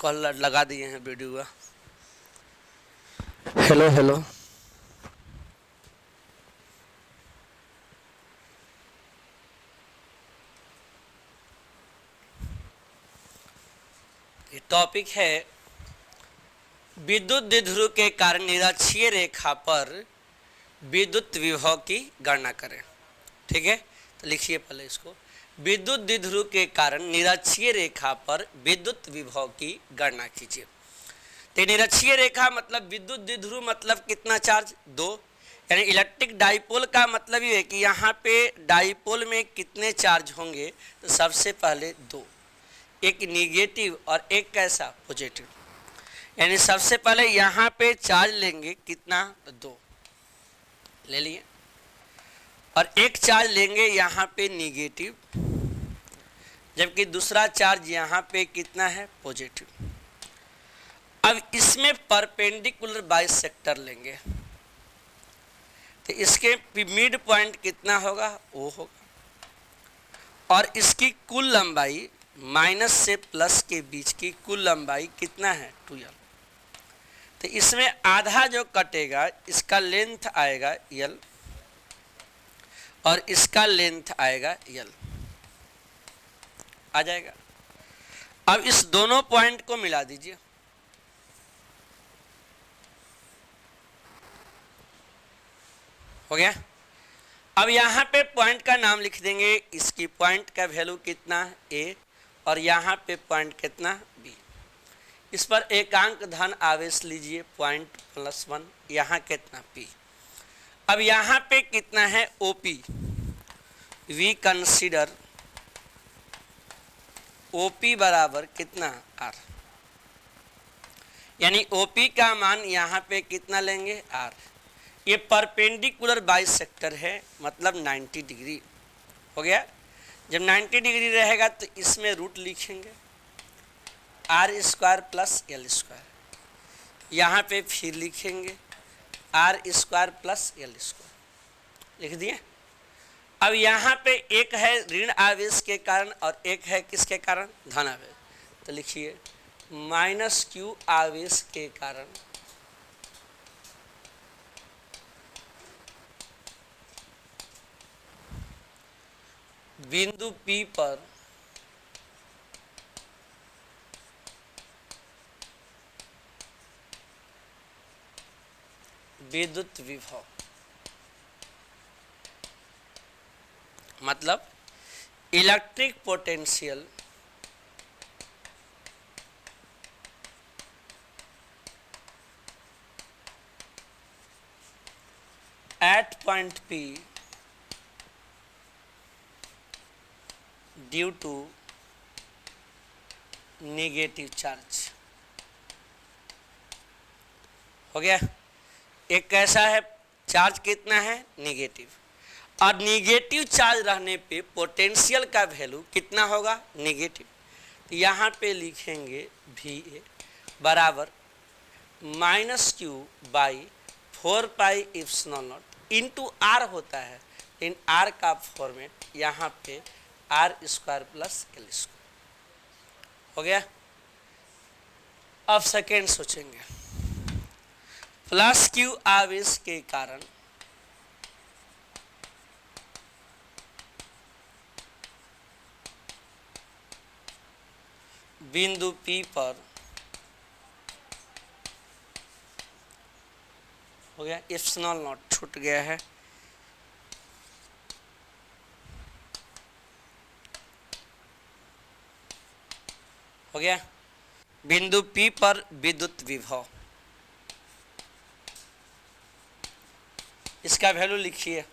Call लगा दिए हैं वीडियो का। Hello hello. ये टॉपिक है विद्युत द्विध्रुव के कारण निरक्षीय रेखा पर विद्युत विभव की गणना करें। ठीक है, तो लिखिए पहले इसको। विद्युत द्विध्रुव के कारण निरक्षीय रेखा पर विद्युत विभव की गणना कीजिए। तो निरक्षीय रेखा मतलब विद्युत द्विध्रुव मतलब कितना चार्ज? दो। यानी इलेक्ट्रिक डाइपोल का मतलब ये है कि यहाँ पे डाइपोल में कितने चार्ज होंगे? तो सबसे पहले दो, एक निगेटिव और एक कैसा? पॉजिटिव। यानी सबसे पहले यहाँ पे चार्ज लेंगे कितना? तो दो ले लिए, और एक चार्ज लेंगे यहाँ पे निगेटिव, जबकि दूसरा चार्ज यहाँ पे कितना है? पॉजिटिव। अब इसमें परपेंडिकुलर बाइसेक्टर लेंगे, तो इसके मिड पॉइंट कितना होगा? वो होगा, और इसकी कुल लंबाई माइनस से प्लस के बीच की कुल लंबाई कितना है? 2l। तो इसमें आधा जो कटेगा इसका लेंथ आएगा l, और इसका लेंथ आएगा l। आ जाएगा। अब इस दोनों पॉइंट को मिला दीजिए। हो गया। अब यहाँ पे पॉइंट का नाम लिख देंगे। इसकी पॉइंट का वैल्यू कितना? a, और यहाँ पे पॉइंट कितना? b। इस पर एकांक धन आवेश लीजिए, पॉइंट +1। यहाँ कितना? p। अब यहाँ पे कितना है? OP। वी कंसीडर OP बराबर कितना? r। यानी OP का मान यहाँ पे कितना लेंगे? r। ये परपेंडिकुलर बाइसेक्टर है, मतलब 90 डिग्री। हो गया। जब 90 डिग्री रहेगा तो इसमें रूट लिखेंगे r² + l²। यहाँ पे फिर लिखेंगे r² + l²। लिख दिए। अब यहाँ पे एक है ऋण आवेश के कारण और एक है किसके कारण? धन आवेश। तो लिखिए -q आवेश के कारण बिंदु P पर विद्युत विभव, मतलब electric potential at point P due to negative charge. हो गया। एक कैसा है? चार्ज कितना है? नेगेटिव। और नेगेटिव चार्ज रहने पे पोटेंशियल का वैल्यू कितना होगा? नेगेटिव। तो यहाँ पे लिखेंगे VA बराबर -q/4πε0 इंटू r होता है, इन r का फॉर्मेट यहाँ पे r² + l²। हो गया। अब सेकेंड सोचेंगे। +q आवेश के कारण बिंदु P पर, हो गया, ε0 छूट गया है, हो गया। बिंदु P पर विद्युत विभव, इसका वैल्यू लिखिए।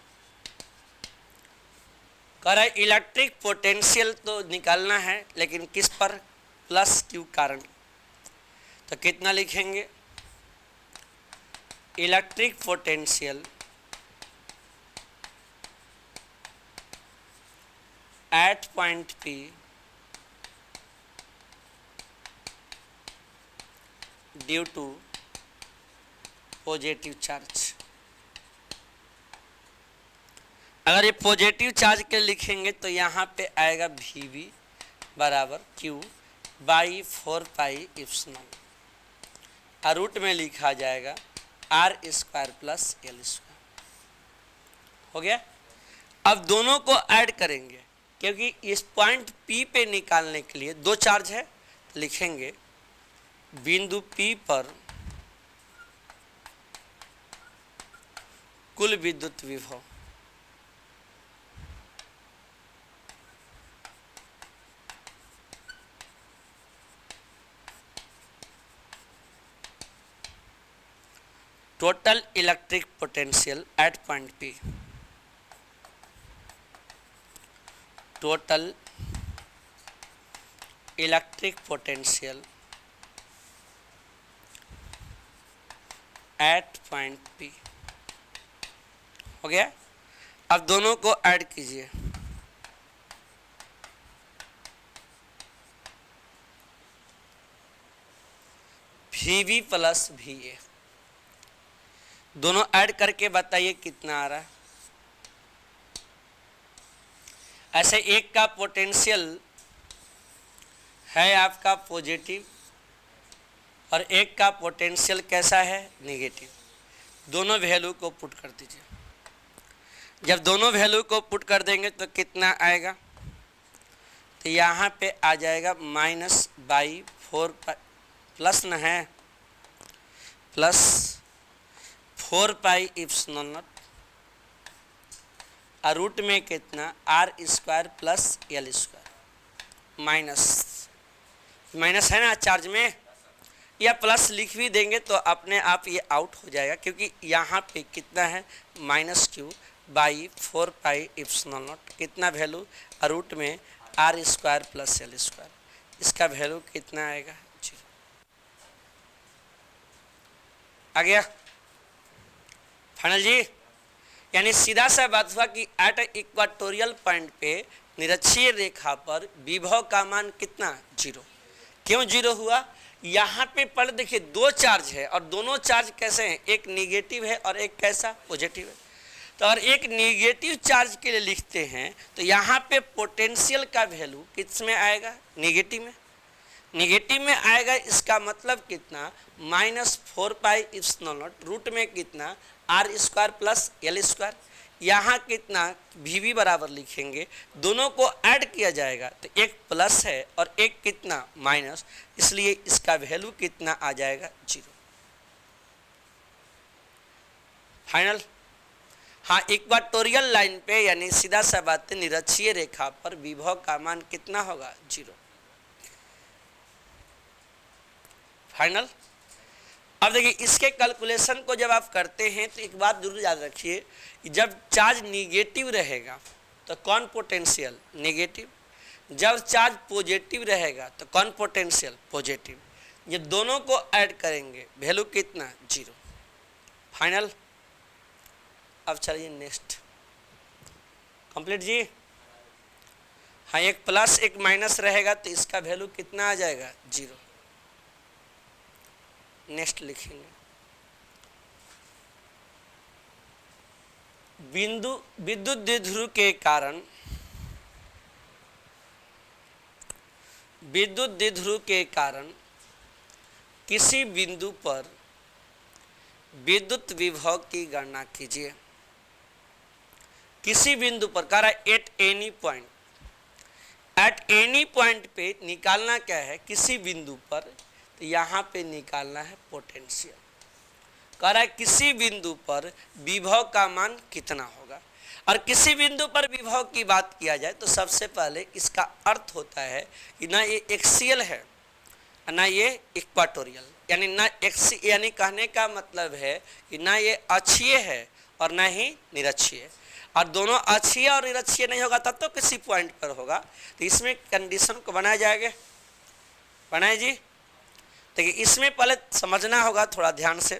कह रहा है इलेक्ट्रिक पोटेंशियल तो निकालना है, लेकिन किस पर? +q कारण। तो कितना लिखेंगे? Electric potential at point P due to positive charge. अगर ये पॉजिटिव चार्ज के लिखेंगे तो यहाँ पे आएगा VB बराबर Q बाई 4 पाई इप्सिलॉन, और रूट में लिखा जाएगा r square plus l square. हो गया। अब दोनों को ऐड करेंगे, क्योंकि इस पॉइंट P पे निकालने के लिए दो चार्ज है, तो लिखेंगे बिंदु P पर कुल विद्युत विभव total electric potential at point P, total electric potential at point P। हो गया। अब दोनों को ऐड कीजिए, VB प्लस VA, दोनों ऐड करके बताइए कितना आ रहा है। ऐसे एक का पोटेंशियल है आपका पॉजिटिव और एक का पोटेंशियल कैसा है, नेगेटिव। दोनों वैल्यू को पुट कर दीजिए। जब दोनों वैल्यू को पुट कर देंगे तो कितना आएगा, तो यहाँ पे आ जाएगा माइनस बाई 4 प्लस न है, प्लस 4 पाई इप्सिलॉन नॉट, और रूट में कितना r square plus l square, minus minus है ना चार्ज में, या प्लस लिख भी देंगे तो अपने आप ये आउट हो जाएगा, क्योंकि यहाँ पे कितना है minus Q by 4 pi epsilon naught, कितना वैल्यू, और रूट में r square plus l square, इसका वैल्यू कितना आएगा, 0। आ गया फाइनल जी। यानी सीधा सा बात हुआ कि एट इक्वाटोरियल पॉइंट पे निरक्षीय रेखा पर विभव का मान कितना, 0। क्यों 0 हुआ, यहाँ पे पहले देखिए दो चार्ज है और दोनों चार्ज कैसे हैं, एक निगेटिव है और एक कैसा, पॉजिटिव है। तो अगर एक निगेटिव चार्ज के लिए लिखते हैं तो यहाँ पे पोटेंशियल का वैल्यू किस में आएगा, निगेटिव में, निगेटिव में आएगा। इसका मतलब कितना, minus 4 pi epsilon naught, root में कितना r square plus l square, यहाँ कितना VB बराबर लिखेंगे, दोनों को ऐड किया जाएगा तो एक प्लस है और एक कितना माइनस, इसलिए इसका वैल्यू कितना आ जाएगा, 0। फाइनल। हाँ, इक्वाटोरियल लाइन पे यानी सीधा सा बात है, निरक्षीय रेखा पर विभव का मान कितना होगा, 0। फाइनल। अब देखिए इसके कैलकुलेशन को जब आप करते हैं तो एक बात जरूर याद रखिए, जब चार्ज निगेटिव रहेगा तो कौन पोटेंशियल, नेगेटिव। जब चार्ज पॉजिटिव रहेगा तो कौन पोटेंशियल, पॉजिटिव। ये दोनों को ऐड करेंगे, वैल्यू कितना, 0। फाइनल। अब चलिए नेक्स्ट कंप्लीट जी। हाँ, एक प्लस एक माइनस रहेगा तो इसका वैल्यू कितना आ जाएगा, 0। नेक्स्ट लिखेंगे, बिंदु विद्युत द्विध्रुव के कारण, विद्युत द्विध्रुव के कारण किसी बिंदु पर विद्युत विभव की गणना कीजिए। किसी बिंदु पर कह रहा है at any point, at any point पे निकालना क्या है, किसी बिंदु पर, तो यहाँ पे निकालना है पोटेंशियल। कह रहा है किसी बिंदु पर विभव का मान कितना होगा। और किसी बिंदु पर विभव की बात किया जाए तो सबसे पहले इसका अर्थ होता है कि ना ये एक्सियल है ना ये इक्वाटोरियल, यानी ना एक्सी, यानी कहने का मतलब है कि ना ये अक्षीय है और ना ही निरक्षीय। और दोनों अक्षीय और निरक्षीय नहीं होगा तब तो किसी पॉइंट पर होगा। तो इसमें कंडीशन को बनाया जाएगा, बनाए जी। देखिए इसमें पहले समझना होगा थोड़ा ध्यान से,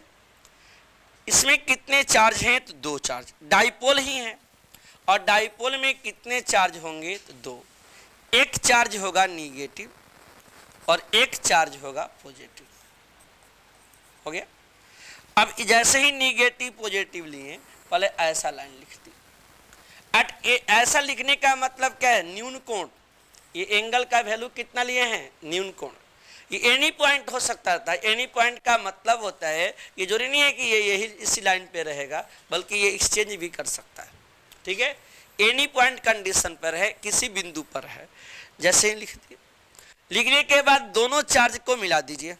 इसमें कितने चार्ज हैं, तो 2 चार्ज, डाइपोल ही हैं। और डाइपोल में कितने चार्ज होंगे, तो 2। एक चार्ज होगा निगेटिव और एक चार्ज होगा पॉजिटिव। हो गया। अब जैसे ही निगेटिव पॉजिटिव लिए, पहले ऐसा लाइन लिख दी। ऐसा लिखने का मतलब क्या है, न्यून कोण, ये एंगल का वैल्यू कितना लिए हैं, न्यून कोण। ये एनी पॉइंट हो सकता था। एनी पॉइंट का मतलब होता है ये जरूरी नहीं है कि ये यही इसी लाइन पे रहेगा, बल्कि ये एक्सचेंज भी कर सकता है। ठीक है, एनी पॉइंट कंडीशन पर है, किसी बिंदु पर है। जैसे ही लिख दिए, लिखने के बाद दोनों चार्ज को मिला दीजिए,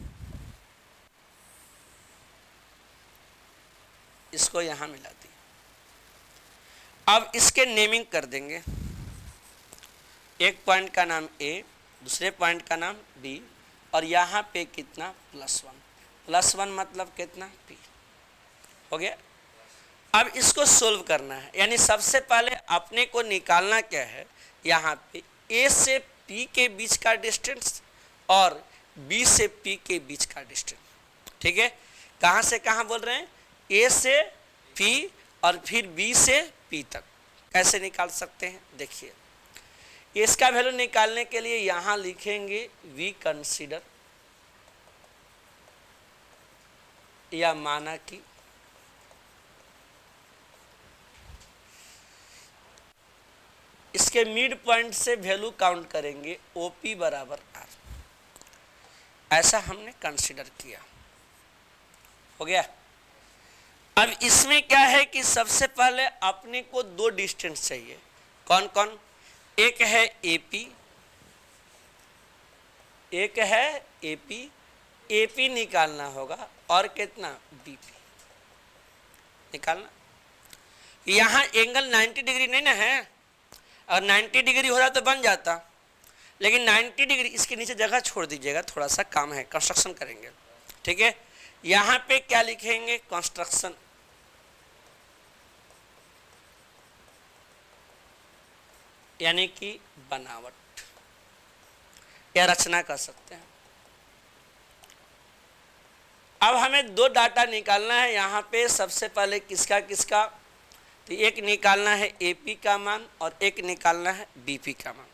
इसको यहां मिला दिए। अब इसके नेमिंग कर देंगे, एक पॉइंट का नाम ए, दूसरे पॉइंट का नाम बी, और यहाँ पे कितना +1। +1 मतलब कितना p। हो गया। अब इसको सोल्व करना है, यानी सबसे पहले अपने को निकालना क्या है, यहाँ पे a से p के बीच का डिस्टेंस और b से p के बीच का डिस्टेंस। ठीक है, कहाँ से कहाँ बोल रहे हैं, a से p और फिर b से p तक। कैसे निकाल सकते हैं, देखिए इसका वैल्यू निकालने के लिए यहां लिखेंगे वी कंसीडर, या माना कि इसके मिड पॉइंट से वैल्यू काउंट करेंगे OP बराबर R। ऐसा हमने कंसीडर किया। हो गया। अब इसमें क्या है कि सबसे पहले अपने को दो डिस्टेंस चाहिए। कौन कौन, एक है AP, एक है AP, AP निकालना होगा, और कितना BP निकालना। यहाँ एंगल 90 डिग्री नहीं ना है, और 90 डिग्री हो जाता तो बन जाता, लेकिन 90 डिग्री इसके नीचे जगह छोड़ दीजिएगा, थोड़ा सा काम है, कंस्ट्रक्शन करेंगे। ठीक है, यहाँ पे क्या लिखेंगे, कंस्ट्रक्शन, यानी कि बनावट या रचना कर सकते हैं। अब हमें दो डाटा निकालना है यहाँ पे। सबसे पहले किसका किसका, तो एक निकालना है AP का मान और एक निकालना है BP का मान।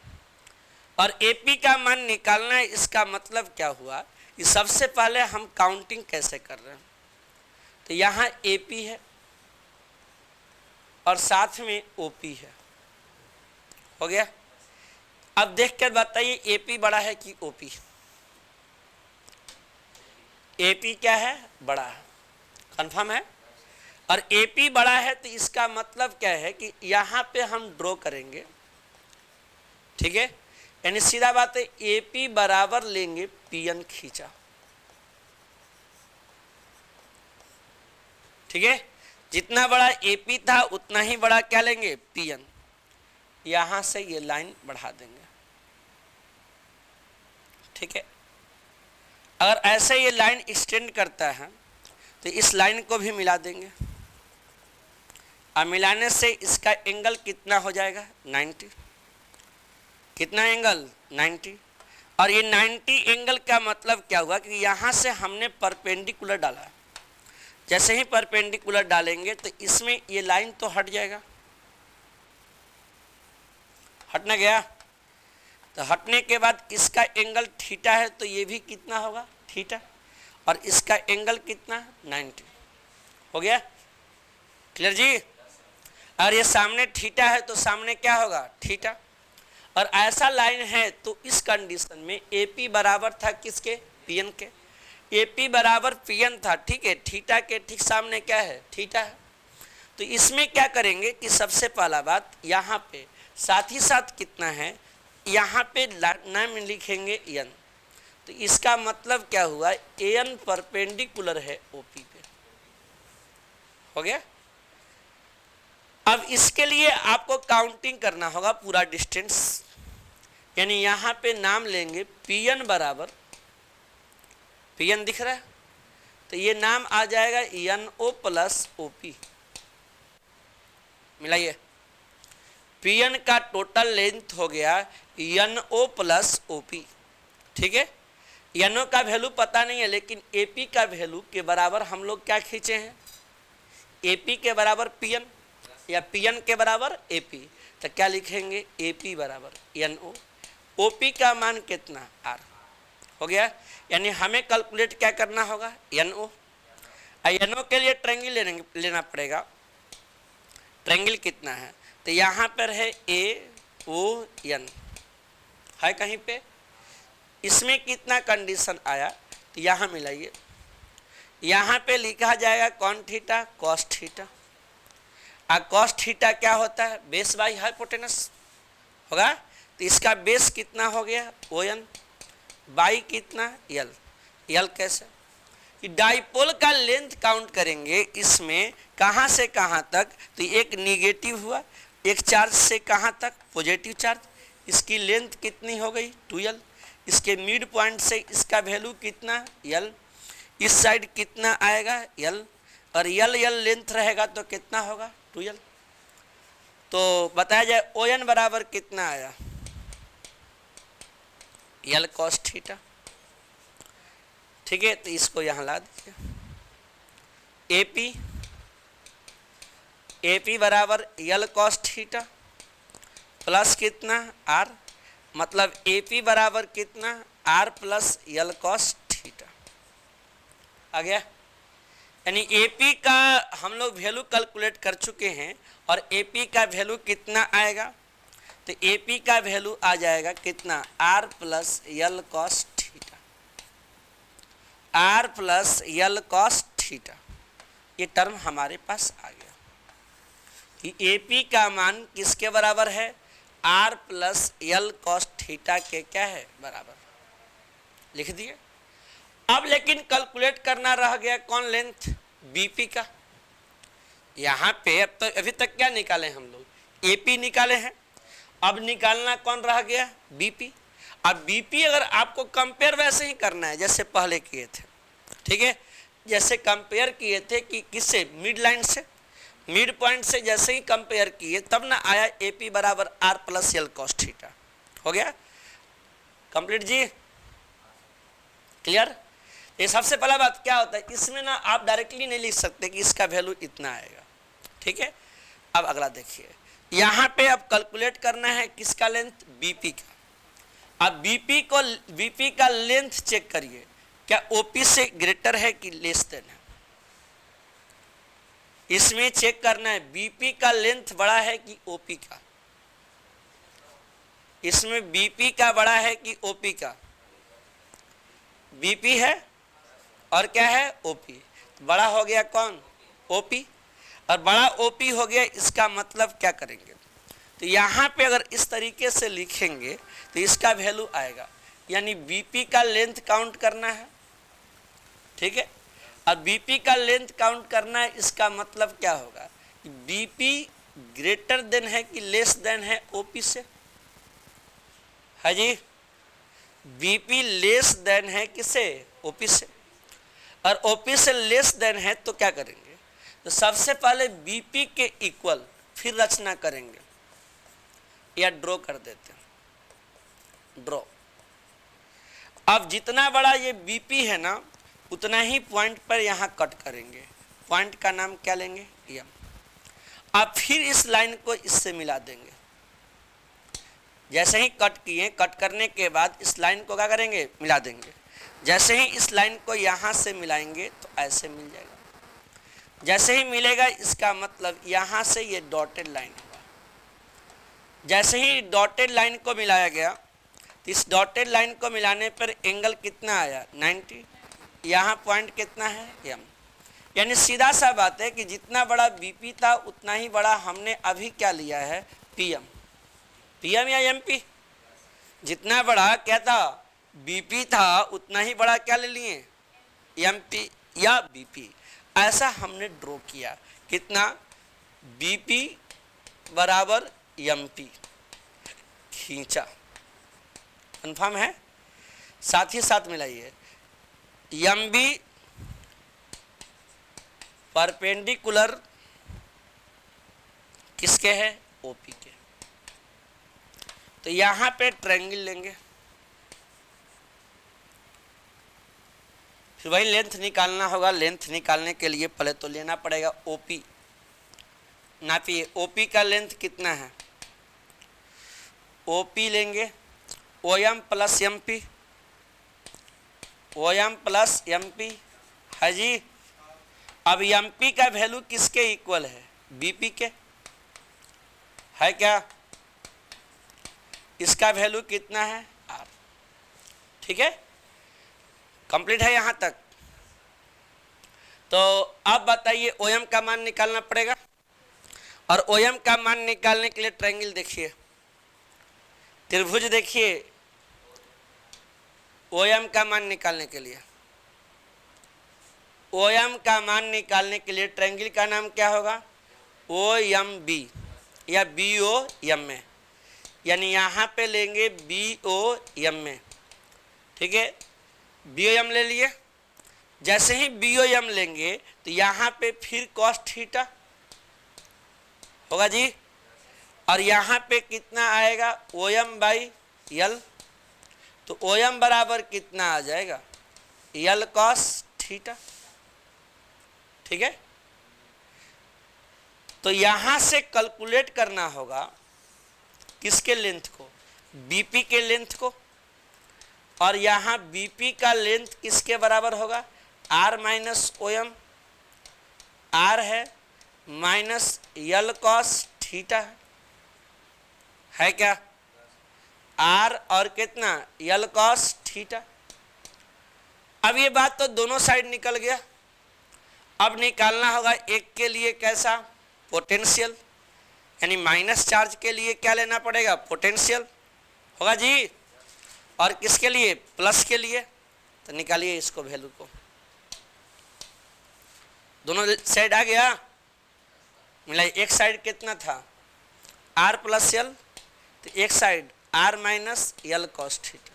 और AP का मान निकालना है, इसका मतलब क्या हुआ कि सबसे पहले हम काउंटिंग कैसे कर रहे हैं, तो यहाँ AP है और साथ में OP है। हो गया। अब देख कर बताइए AP बड़ा है कि OP। AP क्या है, बड़ा है, कंफर्म है। और AP बड़ा है तो इसका मतलब क्या है कि यहाँ पे हम ड्रॉ करेंगे। ठीक है, यानी सीधा बात है AP बराबर लेंगे PN खींचा। ठीक है, जितना बड़ा AP था उतना ही बड़ा क्या लेंगे, PN। यहां से ये लाइन बढ़ा देंगे। ठीक है, अगर ऐसे ये लाइन एक्सटेंड करता है तो इस लाइन को भी मिला देंगे। अब मिलाने से इसका एंगल कितना हो जाएगा, 90। कितना एंगल, 90। और ये 90 एंगल का मतलब क्या हुआ कि यहां से हमने परपेंडिकुलर डाला। जैसे ही परपेंडिकुलर डालेंगे तो इसमें ये लाइन तो हट जाएगा, हट ना गया। तो हटने के बाद इसका एंगल थीटा है तो ये भी कितना होगा, थीटा। और इसका एंगल कितना, 90। हो गया, क्लियर जी। और ये सामने थीटा है तो सामने क्या होगा, थीटा। और ऐसा लाइन है तो इस कंडीशन में AP बराबर था किसके, PN के। AP बराबर PN था। ठीक है, थीटा के ठीक सामने क्या है, थीटा है। तो इसमें क्या करेंगे कि सबसे पहला बात यहाँ पे साथ ही साथ कितना है, यहाँ पे नाम लिखेंगे n। तो इसका मतलब क्या हुआ, AN परपेंडिकुलर है OP पे। हो गया। अब इसके लिए आपको काउंटिंग करना होगा पूरा डिस्टेंस, यानी यहाँ पे नाम लेंगे PN बराबर, PN दिख रहा है तो ये नाम आ जाएगा NO प्लस OP। मिलाइए, PN का टोटल लेंथ हो गया NO प्लस OP। ठीक है, NO का वैल्यू पता नहीं है, लेकिन AP का वैल्यू के बराबर हम लोग क्या खींचे हैं, AP के बराबर PN या PN के बराबर AP। तो क्या लिखेंगे, AP बराबर NO, OP का मान कितना, R। हो गया। यानी हमें कैलकुलेट क्या करना होगा, NO। NO के लिए ट्रायंगल लेना पड़ेगा। ट्रायंगल कितना है, तो यहाँ पर है AON। है कहीं पे? इसमें कितना कंडीशन आया तो यहाँ मिलाइए, यहाँ पे लिखा जाएगा कौन थीटा, कॉस थीटा। और कॉस थीटा क्या होता है? बेस बाई हाइपोटेनस होगा। तो इसका बेस कितना हो गया? ON बाई कितना? L। L कैसे? कि डाइपोल का लेंथ काउंट करेंगे, इसमें कहाँ से कहाँ तक, तो एक निगेटिव हुआ, एक चार्ज से कहाँ तक? Positive charge. इसकी लेंथ कितनी हो गई? 2L। इसके मिड पॉइंट से इसका वैल्यू कितना? L। इस साइड कितना आएगा? L। और L लेंथ रहेगा तो कितना होगा? 2L। तो बताया जाए ON बराबर कितना आया? L cos theta. ठीक है, तो इसको यहाँ ला दीजिए। AP बराबर L cos थीटा प्लस कितना? R। मतलब AP बराबर कितना? R plus L cos theta आ गया। यानी AP का हम लोग वैल्यू कैलकुलेट कर चुके हैं, और AP का वैल्यू कितना आएगा? तो AP का वैल्यू आ जाएगा कितना? R plus L cos theta. R plus L cos theta, ये टर्म हमारे पास आ गया कि AP का मान किसके बराबर है? R plus L cos theta के क्या है? बराबर। लिख दिए। अब लेकिन कैलकुलेट करना रह गया कौन? लेंथ BP का। यहाँ पे अब तो अभी तक क्या निकाले हम लोग? AP निकाले हैं। अब निकालना कौन रह गया? BP। अब BP अगर आपको कंपेयर वैसे ही करना है जैसे पहले किए थे, ठीक है, जैसे कंपेयर किए थे कि किससे? मिड लाइन से, मिड पॉइंट से जैसे ही कंपेयर किए तब ना आया AP बराबर R plus L cos theta. हो गया कंप्लीट जी? क्लियर? ये सबसे पहला बात क्या होता है, इसमें ना आप डायरेक्टली नहीं लिख सकते कि इसका वैल्यू इतना आएगा। ठीक है, अब अगला देखिए, यहाँ पे अब कैलकुलेट करना है किसका? लेंथ BP का। अब BP का लेंथ चेक करिए, क्या OP से ग्रेटर है कि लेस देन है? इसमें चेक करना है BP का लेंथ बड़ा है कि OP का। इसमें BP का बड़ा है कि OP का? BP है और क्या है? OP। बड़ा हो गया कौन? OP। और बड़ा OP हो गया, इसका मतलब क्या करेंगे? तो यहाँ पे अगर इस तरीके से लिखेंगे तो इसका वैल्यू आएगा, यानी BP का लेंथ काउंट करना है। ठीक है, अब BP का लेंथ काउंट करना है, इसका मतलब क्या होगा? BP ग्रेटर देन है कि लेस देन है OP से? है जी? BP लेस देन है किसे? OP से। और OP से लेस देन है तो क्या करेंगे? तो सबसे पहले BP के इक्वल फिर रचना करेंगे, या ड्रॉ कर देते हैं, ड्रॉ। अब जितना बड़ा ये BP है ना, उतना ही पॉइंट पर यहाँ कट करेंगे। पॉइंट का नाम क्या लेंगे? M। अब फिर इस लाइन को इससे मिला देंगे। जैसे ही कट किए, कट करने के बाद इस लाइन को क्या करेंगे? मिला देंगे। जैसे ही इस लाइन को यहाँ से मिलाएंगे तो ऐसे मिल जाएगा। जैसे ही मिलेगा, इसका मतलब यहाँ से ये डॉटेड लाइन हुआ। जैसे ही डॉटेड लाइन को मिलाया गया, तो इस डॉटेड लाइन को मिलाने पर एंगल कितना आया? 90। यहाँ पॉइंट कितना है? M। यानी सीधा सा बात है कि जितना बड़ा BP था उतना ही बड़ा हमने अभी क्या लिया है? PM। PM या MP? जितना बड़ा क्या था? BP था, उतना ही बड़ा क्या ले लिए? MP या BP। ऐसा हमने ड्रॉ किया। कितना? BP बराबर MP खींचा। कन्फर्म है? साथ ही साथ मिलाइए, MB परपेंडिकुलर किसके है? OP के। तो यहाँ पे ट्रायंगल लेंगे, फिर वही लेंथ निकालना होगा। लेंथ निकालने के लिए पहले तो लेना पड़ेगा OP। नापिए, OP का लेंथ कितना है? OP लेंगे OM plus MP, OM plus MP है जी। अब MP का वैल्यू किसके इक्वल है? BP के, है क्या? इसका वैल्यू कितना है? ठीक है, कंप्लीट है यहाँ तक। तो अब बताइए ओएम का मान निकालना पड़ेगा, और ओएम का मान निकालने के लिए ट्रायंगल देखिए, त्रिभुज देखिए, ओएम का मान निकालने के लिए, ओएम का मान निकालने के लिए ट्रायंगल का नाम क्या होगा, ओ एम बी या बी ओ एम में, यानी यहाँ पे लेंगे बी ओ एम में, ठीक है, बी ओ एम ले लिए। जैसे ही बी ओ एम लेंगे तो यहाँ पे फिर कॉस थीटा होगा जी, और यहाँ पे कितना आएगा ओ एम बाई यल, तो ओ एम बराबर कितना आ जाएगा यल कॉस थीटा, ठीक है। तो यहाँ से कैलकुलेट करना होगा किसके लेंथ को, बीपी के लेंथ को, और यहाँ बीपी का लेंथ किसके बराबर होगा, r minus O M, r है माइनस यल कॉस थीटा है क्या, आर और कितना यल कॉस थीटा। अब ये बात तो दोनों साइड निकल गया। अब निकालना होगा एक के लिए कैसा, पोटेंशियल, यानी माइनस चार्ज के लिए क्या लेना पड़ेगा, पोटेंशियल होगा जी, और किसके लिए, प्लस के लिए। तो निकालिए इसको वैल्यू को, दोनों साइड आ गया, मिला एक साइड कितना था आर प्लस यल, तो एक साइड आर माइनस यल कॉस थीटा,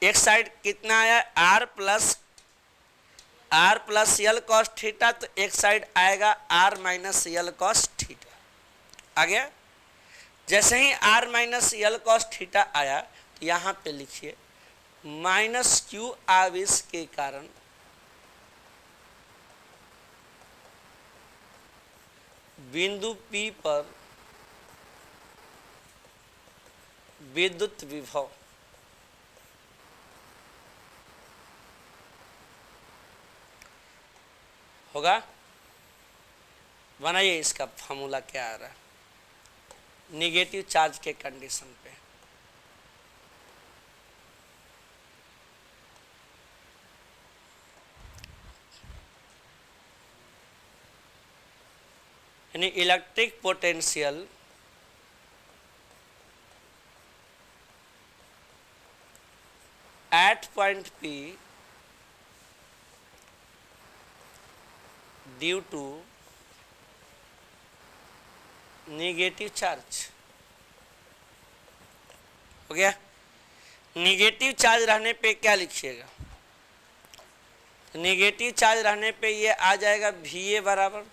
एक साइड कितना आया आर प्लस यल कॉस थीटा, तो एक साइड आएगा आर माइनस यल कॉस थीटा, आ गया। जैसे ही आर माइनस यल कॉस थीटा आया तो यहाँ पे लिखिए माइनस क्यू आवेश के कारण बिंदु P पर विद्युत विभव होगा। बनाइए इसका फॉर्मूला क्या आ रहा है, निगेटिव चार्ज के कंडीशन पे, यानी electric potential at point P due to negative charge, हो गया। निगेटिव चार्ज रहने पे क्या लिखिएगा, निगेटिव चार्ज रहने पे ये आ जाएगा VA बराबर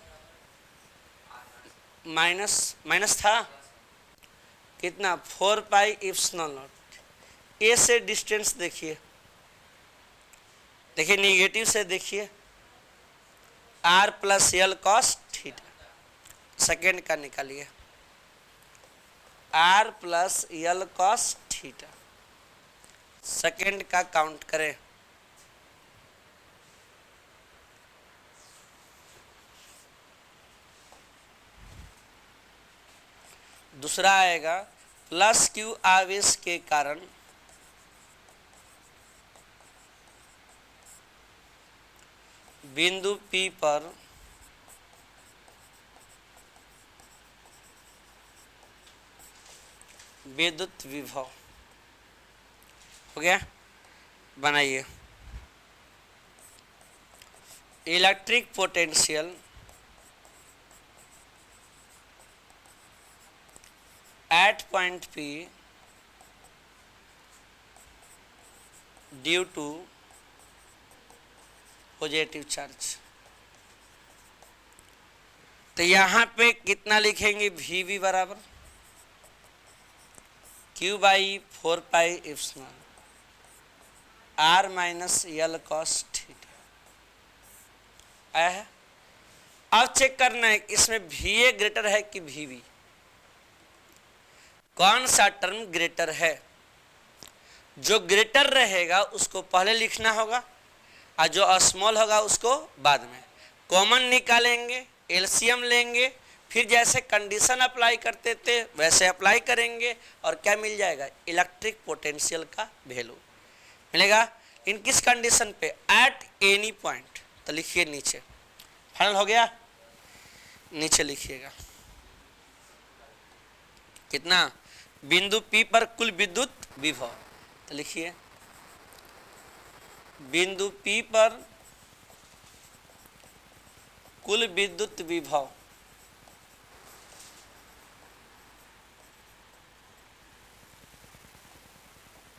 माइनस था कितना 4 पाई इप्सिलॉन नॉट, ए से डिस्टेंस देखिए, देखिए निगेटिव से देखिए आर प्लस यल कॉस थीटा, सेकेंड का निकालिए आर प्लस यल कॉस थीटा, सेकेंड का काउंट करें, दूसरा आएगा प्लस क्यू आवेश के कारण बिंदु P पर विद्युत विभव, हो गया। बनाइए electric potential at point P due to positive charge, तो यहाँ पे कितना लिखेंगे VB बराबर Q by 4 pi epsilon r minus L cos theta आया है। अब चेक करना है इसमें VA ग्रेटर है कि VB, कौन सा टर्म ग्रेटर है, जो ग्रेटर रहेगा उसको पहले लिखना होगा और जो स्मॉल होगा उसको बाद में। कॉमन निकालेंगे, एलसीएम लेंगे, फिर जैसे कंडीशन अप्लाई करते थे वैसे अप्लाई करेंगे और क्या मिल जाएगा, इलेक्ट्रिक पोटेंशियल का वैल्यू। मिलेगा। इन किस कंडीशन पे? At any point. तो लिखिए नीचे, फाइनल हो गया। नीचे लिखिएगा कितना? बिंदु P पर कुल विद्युत विभव। तो लिखिए बिंदु P पर कुल विद्युत विभव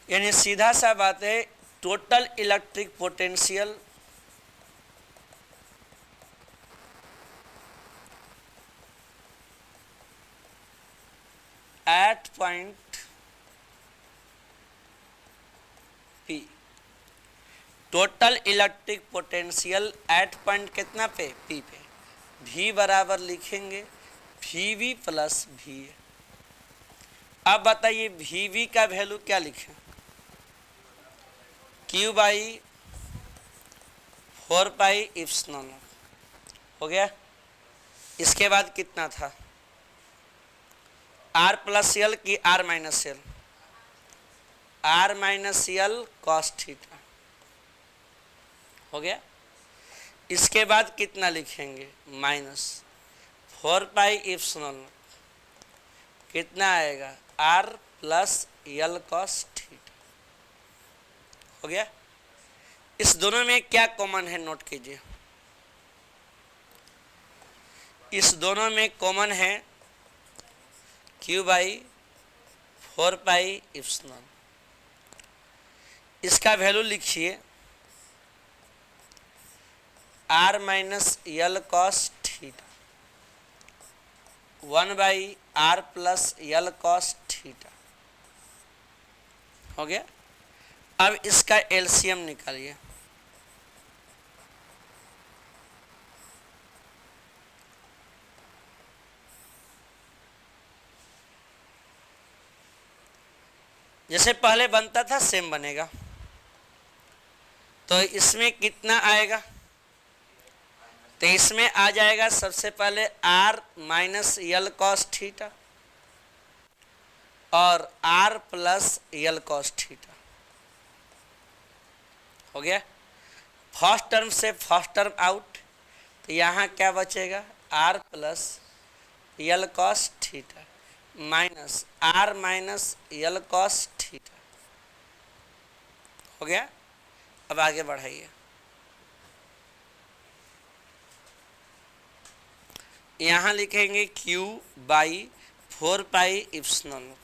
यानी सीधा सा बात है, total electric potential at point P। Total electric potential at point कितना पे? P पे। V बराबर लिखेंगे VV प्लस VA। अब बताइए VV का वैल्यू क्या लिखें? Q बाई 4 पाई इप्सिलॉन हो गया। इसके बाद कितना था? R प्लस एल की R minus L? R minus L cos theta हो गया। इसके बाद कितना लिखेंगे? माइनस 4 पाई इप्सिलॉन कितना आएगा? R plus L cos theta हो गया। इस दोनों में क्या कॉमन है? नोट कीजिए, इस दोनों में कॉमन है Q बाई 4 पाई इप्सिलॉन। इसका वैल्यू लिखिए R minus L cos theta 1 by R plus L cos theta हो गया। अब इसका एलसीएम निकालिए। जैसे पहले बनता था सेम बनेगा। तो इसमें कितना आएगा? तो इसमें आ जाएगा सबसे पहले R minus L cos theta और R plus L cos theta हो गया। फर्स्ट टर्म से फर्स्ट टर्म आउट, तो यहाँ क्या बचेगा? R plus L cos theta minus R minus L cos theta हो गया। अब आगे बढ़ाइए, यहाँ लिखेंगे Q बाई 4 पाई इप्सिलॉन।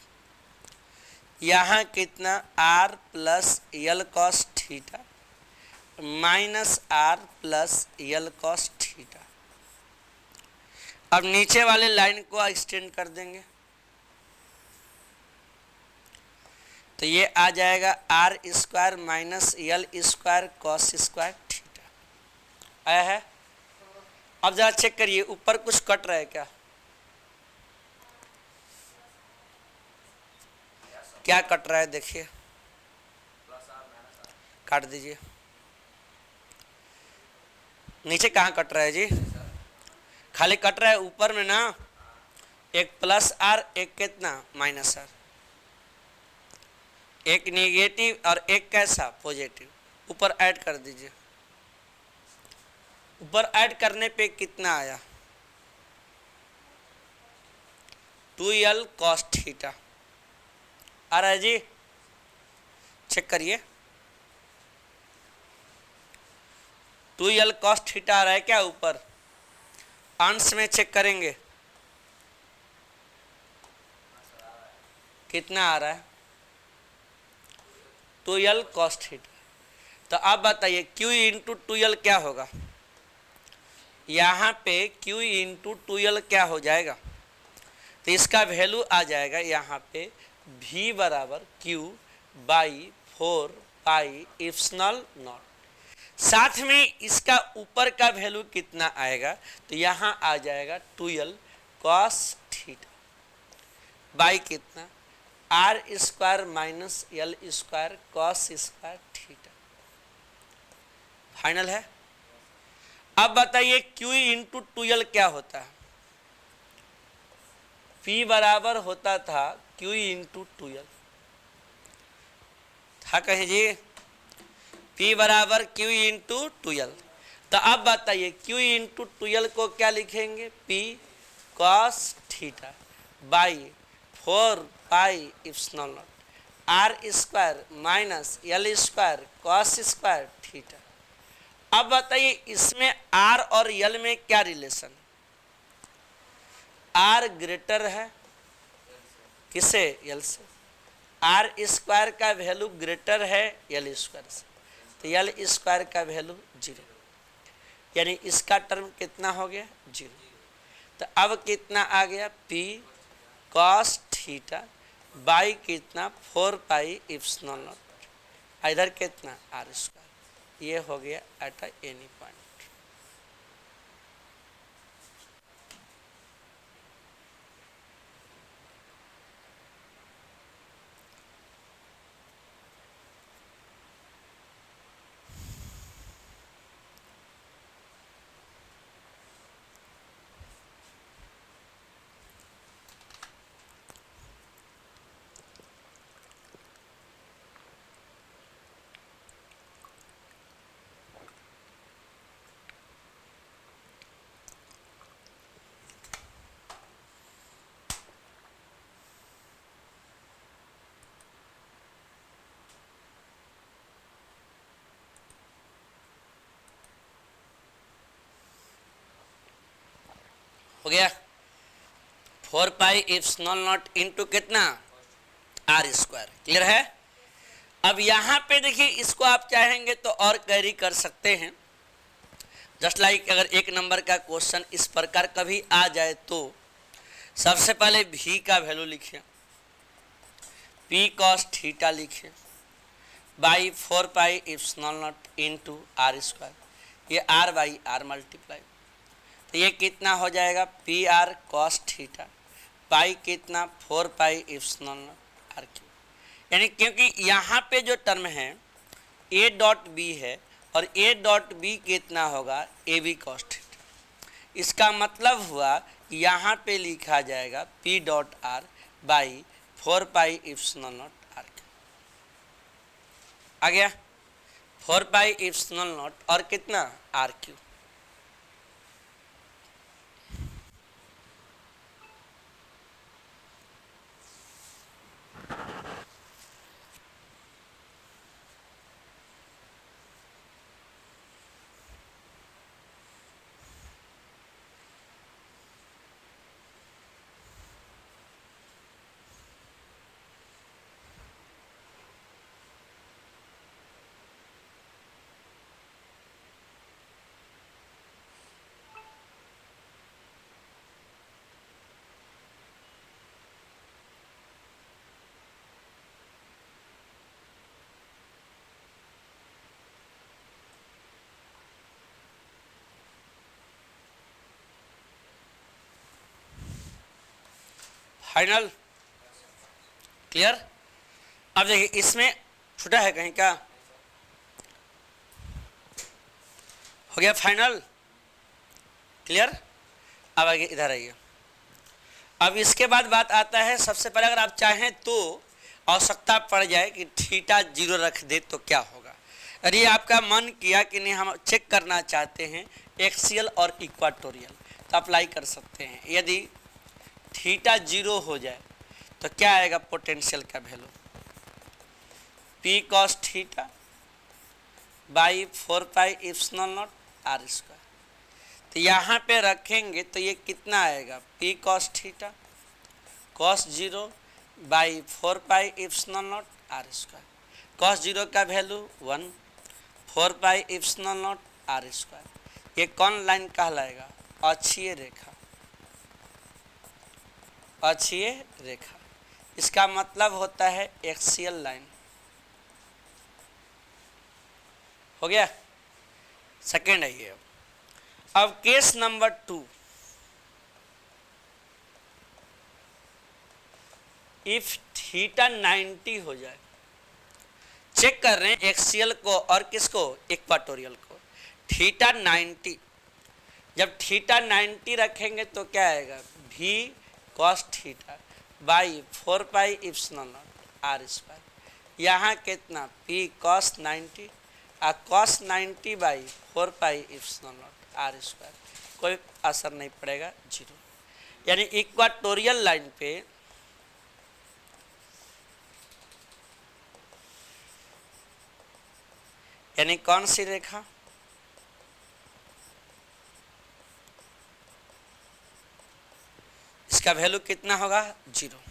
यहाँ कितना? R plus L cos theta minus R plus L cos theta. अब नीचे वाले लाइन को एक्सटेंड कर देंगे तो ये आ जाएगा R square minus l square cos square theta आया है। अब जरा चेक करिए ऊपर कुछ कट रहा है क्या? क्या कट रहा है? देखिए, काट दीजिए। नीचे कहाँ कट रहा है जी? खाली कट रहा है ऊपर में ना, एक प्लस आर एक कितना माइनस आर, एक नेगेटिव और एक कैसा पॉजिटिव, ऊपर ऐड कर दीजिए। ऊपर ऐड करने पे कितना आया? 2l cos थीटा आ रहा है जी, चेक करिए। 2l cos थीटा आ रहा है क्या ऊपर? अंश में चेक करेंगे कितना आ रहा है? 2l cos theta. तो अब बताइए q इंटू 2l क्या होगा? यहाँ पे q इंटू 2l क्या हो जाएगा? तो इसका वैल्यू आ जाएगा यहाँ पे v बराबर q by 4 pi epsilon not. साथ में इसका ऊपर का वैल्यू कितना आएगा? तो यहाँ आ जाएगा 2l cos थीटा बाई कितना? r square minus l square cos square theta. Final है। अब बताइए q इंटू 2l क्या होता है? P बराबर होता था q इंटू 2l, था कहीं जी? P बराबर Q इंटू 12। तो अब बताइए Q इंटू 12 को क्या लिखेंगे, P cos theta by 4 pi epsilon naught are square minus l square cos square theta. अब बताइए इसमें आर और एल में क्या रिलेशन, आर ग्रेटर है किसे, एल से, आर स्क्वायर का वैल्यू ग्रेटर है एल स्क्वायर से, तो एल स्क्वायर का वैल्यू 0, यानी इसका टर्म कितना हो गया 0। तो अब कितना आ गया P cos थीटा बाई कितना 4 पाई इप्सिलॉन नॉट, इधर कितना आर स्क्वायर, ये हो गया एट एनी पॉइंट। हो गया 4 पाई इप्सिलॉन नॉट इंटू कितना आर स्क्वायर, क्लियर है। अब यहाँ पे देखिए इसको आप चाहेंगे तो और कैरी कर सकते हैं, जस्ट लाइक अगर एक नंबर का क्वेश्चन इस प्रकार कभी आ जाए तो सबसे पहले भी का वैल्यू लिखिए, P cos थीटा लिखिए by 4 pi epsilon naught into r square, ये आर बाई आर मल्टीप्लाई, तो ये कितना हो जाएगा P r cos theta pi कितना 4 pi epsilon naught are Q, यानी क्योंकि यहाँ पे जो टर्म है ए डॉट बी है और ए डॉट बी कितना होगा ए बी कॉस थीटा, इसका मतलब हुआ कि यहाँ पे लिखा जाएगा P dot R by 4 pi epsilon naught are Q, आ गया 4 पाई इप्सिलॉन नॉट और कितना आर क्यू। Final clear. अब देखिए इसमें छूटा है कहीं का, हो गया फाइनल क्लियर। अब आगे इधर आइए, अब इसके बाद बात आता है सबसे पहले अगर आप चाहें तो आवश्यकता पड़ जाए कि थीटा 0 रख दे तो क्या होगा। अरे आपका मन किया कि नहीं हम चेक करना चाहते हैं एक्सियल और इक्वाटोरियल, तो अप्लाई कर सकते हैं। यदि थीटा 0 हो जाए तो क्या आएगा पोटेंशियल का value, P cos theta by 4 pi epsilon naught are square, तो यहाँ पे रखेंगे तो ये कितना आएगा P cos theta cos 0 by 4 pi epsilon naught are square, cos 0 का value 1, 4 pi epsilon naught are square, ये कौन लाइन कहलाएगा अक्षीय रेखा, अक्षीय रेखा, इसका मतलब होता है एक्सियल लाइन। हो गया सेकेंड है ये। अब केस नंबर 2, इफ थीटा 90 हो जाए, चेक कर रहे हैं एक्सियल को और किसको इक्वाटोरियल को, थीटा 90, जब थीटा 90 रखेंगे तो क्या आएगा भी cos theta by 4 pi epsilon naught are square, यहाँ कितना P cos 90 cos 90 by 4π ε0 R square, कोई असर नहीं पड़ेगा, जीरो। यानी इक्वाटोरियल लाइन पे यानी कौन सी रेखा, इसका वैल्यू कितना होगा, जीरो।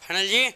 फाइनल जी,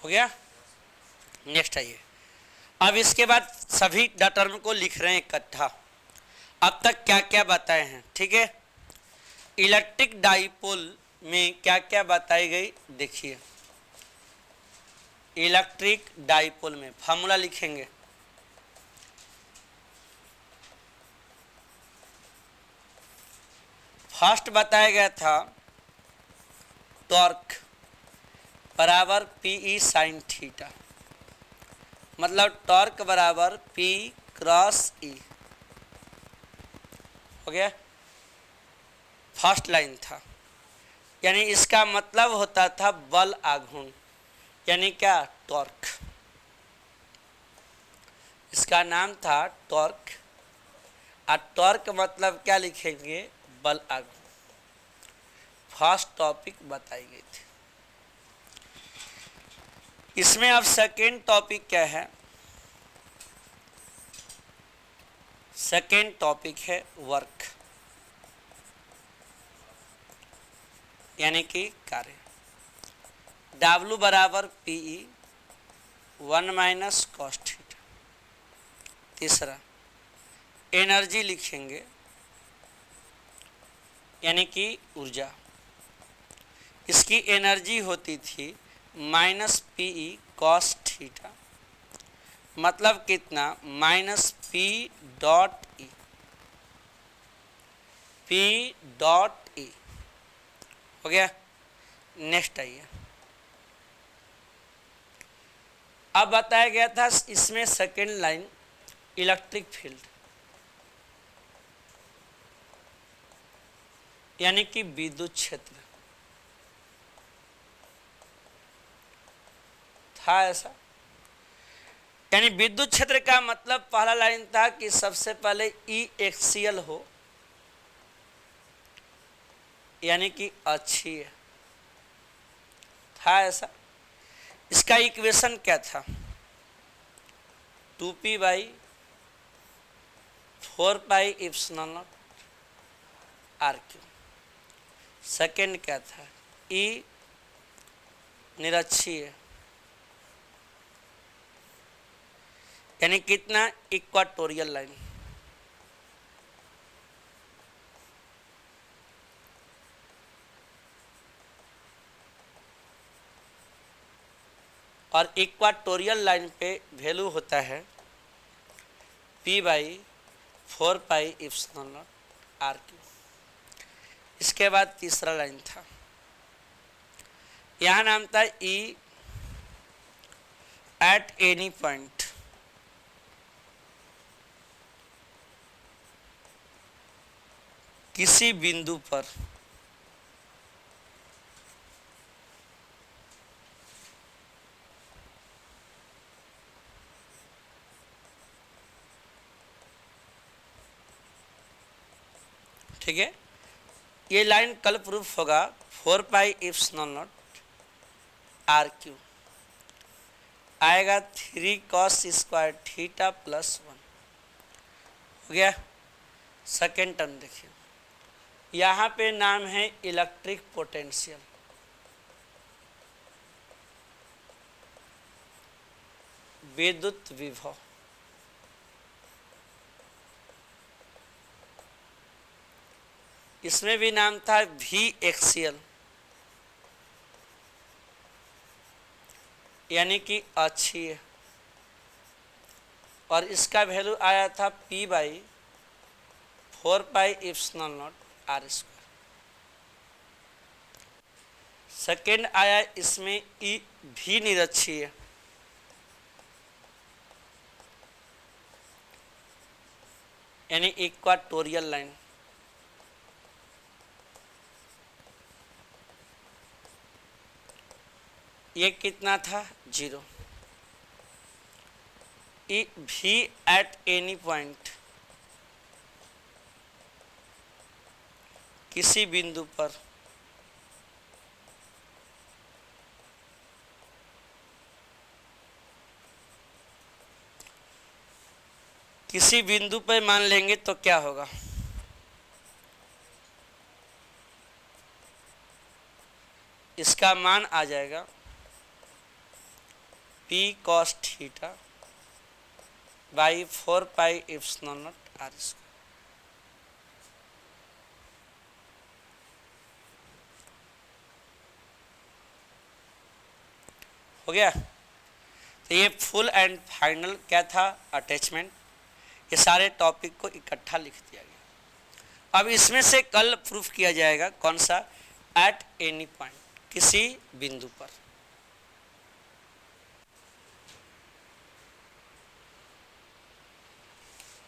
हो गया। नेक्स्ट आइए, अब इसके बाद सभी टर्म को लिख रहे हैं इकट्ठा। अब तक क्या क्या बताए हैं, ठीक है। इलेक्ट्रिक डाइपोल में क्या क्या बताई गई, देखिए। इलेक्ट्रिक डाइपोल में फॉर्मूला लिखेंगे, फर्स्ट बताया गया था टॉर्क बराबर पी साइन थीटा, मतलब टॉर्क बराबर पी क्रॉस ई, हो गया। फर्स्ट लाइन था, यानी इसका मतलब होता था बल आघूर्ण, यानी क्या, टॉर्क। इसका नाम था टॉर्क, और टॉर्क मतलब क्या लिखेंगे, बल आघूर्ण। फर्स्ट टॉपिक बताई गई थी। इसमें अब सेकेंड टॉपिक क्या है, सेकेंड टॉपिक है वर्क, यानी कि कार्य। W बराबर PE 1 माइनस कॉस थीटा। तीसरा एनर्जी लिखेंगे, यानी कि ऊर्जा। इसकी एनर्जी होती थी माइनस PE कॉस थीटा, मतलब कितना, minus P dot E, P dot E, हो गया। नेक्स्ट आइए, अब बताया गया था इसमें सेकेंड लाइन इलेक्ट्रिक फील्ड, यानी कि विद्युत क्षेत्र था ऐसा। यानी विद्युत क्षेत्र का मतलब पहला लाइन था कि सबसे पहले ई एक्सियल हो, यानी कि अक्षीय था ऐसा। इसका इक्वेशन क्या था, 2p by 4πε0 are Q. Second क्या था, ई निरक्षीय, यानी कितना, इक्वाटोरियल लाइन। और इक्वाटोरियल लाइन पे वैल्यू होता है P बाई 4πε0 आर क्यू। इसके बाद तीसरा लाइन था यहाँ नाम था ई एट एनी पॉइंट, किसी बिंदु पर ठीक है। ये लाइन कल प्रूफ होगा 4 pi epsilon naught are Q आएगा 3 cos स्क्वायर थीटा प्लस 1 हो गया। सेकेंड टर्म देखिए, यहाँ पे नाम है इलेक्ट्रिक पोटेंशियल, विद्युत विभव। इसमें भी नाम था वी एक्सियल, यानी कि अक्षीय, और इसका वैल्यू आया था P by 4 pi epsilon naught are square. Second आया इसमें ई भी निरक्षीय, यानी इक्वाटोरियल लाइन, ये कितना था 0। ई भी एट एनी पॉइंट, किसी बिंदु पर किसी बिंदु पर मान लेंगे तो क्या होगा, इसका मान आ जाएगा P cos theta by 4 pi epsilon naught are square. हो गया। तो ये फुल एंड फाइनल क्या था, अटैचमेंट। ये सारे टॉपिक को इकट्ठा लिख दिया गया। अब इसमें से कल प्रूफ किया जाएगा कौन सा, एट एनी पॉइंट, किसी बिंदु पर।